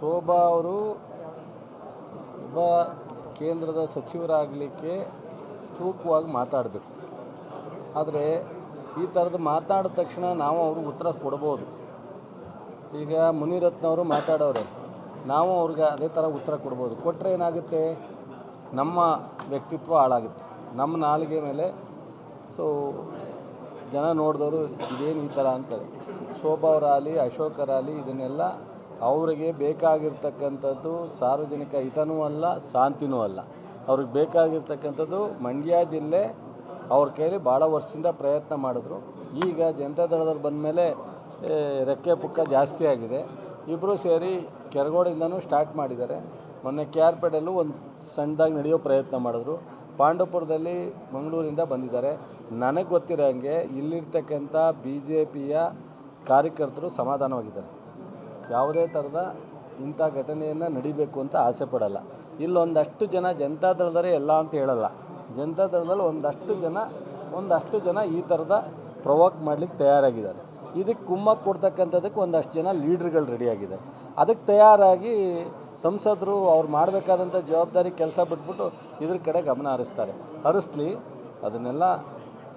ಶೋಭಾ ಅವರು ಒಬ್ಬ ಕೇಂದ್ರದ ಸಚಿವರಾಗಲಿಕ್ಕೆ ತೂಕವಾಗಿ ಮಾತಾಡಬೇಕು. ಆದರೆ ಈ ಥರದ್ದು ಮಾತಾಡಿದ ತಕ್ಷಣ ನಾವು ಅವ್ರಿಗೆ ಉತ್ತರ ಕೊಡ್ಬೋದು. ಈಗ ಮುನಿರತ್ನವರು ಮಾತಾಡೋರೆ, ನಾವು ಅವ್ರಿಗೆ ಅದೇ ಥರ ಉತ್ತರ ಕೊಡ್ಬೋದು. ಕೊಟ್ಟರೆ ಏನಾಗುತ್ತೆ, ನಮ್ಮ ವ್ಯಕ್ತಿತ್ವ ಹಾಳಾಗುತ್ತೆ, ನಮ್ಮ ನಾಲಿಗೆ ಮೇಲೆ. ಸೊ ಜನ ನೋಡಿದವರು ಇದೇನು ಈ ಥರ ಅಂತಾರೆ. ಶೋಭಾ ಅವರಾಗಲಿ ಅಶೋಕರಾಗಲಿ ಇದನ್ನೆಲ್ಲ ಅವರಿಗೆ ಬೇಕಾಗಿರ್ತಕ್ಕಂಥದ್ದು ಸಾರ್ವಜನಿಕ ಹಿತನೂ ಅಲ್ಲ, ಶಾಂತಿನೂ ಅಲ್ಲ. ಅವ್ರಿಗೆ ಬೇಕಾಗಿರ್ತಕ್ಕಂಥದ್ದು ಮಂಡ್ಯ ಜಿಲ್ಲೆ. ಅವ್ರ ಕೈಲಿ ಭಾಳ ವರ್ಷದಿಂದ ಪ್ರಯತ್ನ ಮಾಡಿದ್ರು. ಈಗ ಜನತಾದಳದವ್ರು ಬಂದ ಮೇಲೆ ರೆಕ್ಕೆ ಪುಕ್ಕ ಜಾಸ್ತಿ ಆಗಿದೆ. ಇಬ್ಬರು ಸೇರಿ ಕೆರಗೋಡಿಂದನೂ ಸ್ಟಾರ್ಟ್ ಮಾಡಿದ್ದಾರೆ. ಮೊನ್ನೆ KRಪೇಟೆಯಲ್ಲೂ ಒಂದು ಸಣ್ಣದಾಗಿ ನಡೆಯೋ ಪ್ರಯತ್ನ ಮಾಡಿದ್ರು. ಪಾಂಡವಪುರದಲ್ಲಿ ಮಂಗಳೂರಿಂದ ಬಂದಿದ್ದಾರೆ. ನನಗೆ ಗೊತ್ತಿರೋ ಹಾಗೆ ಇಲ್ಲಿರ್ತಕ್ಕಂಥ BJPಯ ಕಾರ್ಯಕರ್ತರು ಸಮಾಧಾನವಾಗಿದ್ದಾರೆ. ಯಾವುದೇ ಥರದ ಇಂಥ ಘಟನೆಯನ್ನು ನಡಿಬೇಕು ಅಂತ ಆಸೆ ಪಡಲ್ಲ. ಇಲ್ಲೊಂದಷ್ಟು ಜನ ಜನತಾದಳದವರೇ ಎಲ್ಲ ಅಂತ ಹೇಳಲ್ಲ. ಜನತಾದಳದಲ್ಲಿ ಒಂದಷ್ಟು ಜನ ಈ ಥರದ ಪ್ರವೋಕ್ ಮಾಡಲಿಕ್ಕೆ ತಯಾರಾಗಿದ್ದಾರೆ. ಇದಕ್ಕೆ ಕುಮ್ಮಕ್ಕೆ ಕೊಡ್ತಕ್ಕಂಥದ್ದಕ್ಕೆ ಒಂದಷ್ಟು ಜನ ಲೀಡ್ರ್ಗಳು ರೆಡಿಯಾಗಿದ್ದಾರೆ. ಅದಕ್ಕೆ ತಯಾರಾಗಿ ಸಂಸದರು ಅವ್ರು ಮಾಡಬೇಕಾದಂಥ ಜವಾಬ್ದಾರಿ ಕೆಲಸ ಬಿಟ್ಬಿಟ್ಟು ಇದ್ರ ಕಡೆ ಗಮನ ಹರಿಸ್ಲಿ ಅದನ್ನೆಲ್ಲ.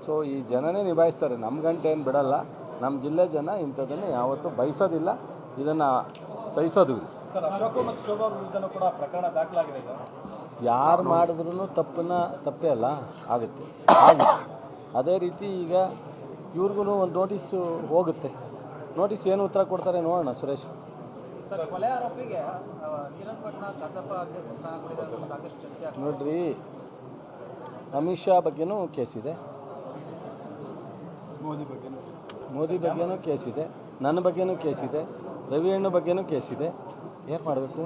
ಸೊ ಈ ಜನನೇ ನಿಭಾಯಿಸ್ತಾರೆ. ನಮ್ಮ ಗಂಟೆ ಏನು ಬಿಡಲ್ಲ. ನಮ್ಮ ಜಿಲ್ಲೆ ಜನ ಇಂಥದ್ದನ್ನು ಯಾವತ್ತೂ ಬಯಸೋದಿಲ್ಲ, ಇದನ್ನು ಸಹಿಸೋದು ಇಲ್ಲ. ಯಾರು ಮಾಡಿದ್ರೂ ತಪ್ಪೇ ಅಲ್ಲ, ಆಗುತ್ತೆ. ಅದೇ ರೀತಿ ಈಗ ಇವ್ರಿಗೂ ಒಂದು ನೋಟಿಸು ಹೋಗುತ್ತೆ. ನೋಟಿಸ್ ಏನು ಉತ್ತರ ಕೊಡ್ತಾರೆ ನೋಡೋಣ. ಸುರೇಶ್ ನೋಡ್ರಿ, ಅಮಿತ್ ಶಾ ಬಗ್ಗೆನೂ ಕೇಸಿದೆ, ಮೋದಿ ಬಗ್ಗೆನೂ ಕೇಸಿದೆ, ನನ್ನ ಬಗ್ಗೆನೂ ಕೇಸಿದೆ, ರವಿ ಅಣ್ಣ ಬಗ್ಗೆನೂ ಕೇಸಿದೆ. ಏನು ಮಾಡಬೇಕು?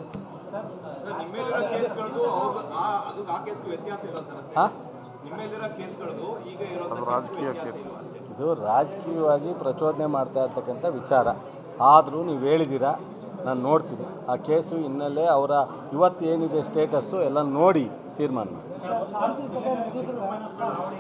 ಇದು ರಾಜಕೀಯವಾಗಿ ಪ್ರಚೋದನೆ ಮಾಡ್ತಾ ಇರ್ತಕ್ಕಂಥ ವಿಚಾರ. ಆದರೂ ನೀವು ಹೇಳಿದ್ದೀರಾ, ನಾನು ನೋಡ್ತೀನಿ ಆ ಕೇಸು ಹಿನ್ನೆಲೆ, ಅವರ ಇವತ್ತು ಏನಿದೆ ಸ್ಟೇಟಸ್ಸು ಎಲ್ಲ ನೋಡಿ ತೀರ್ಮಾನ ಮಾಡಿ.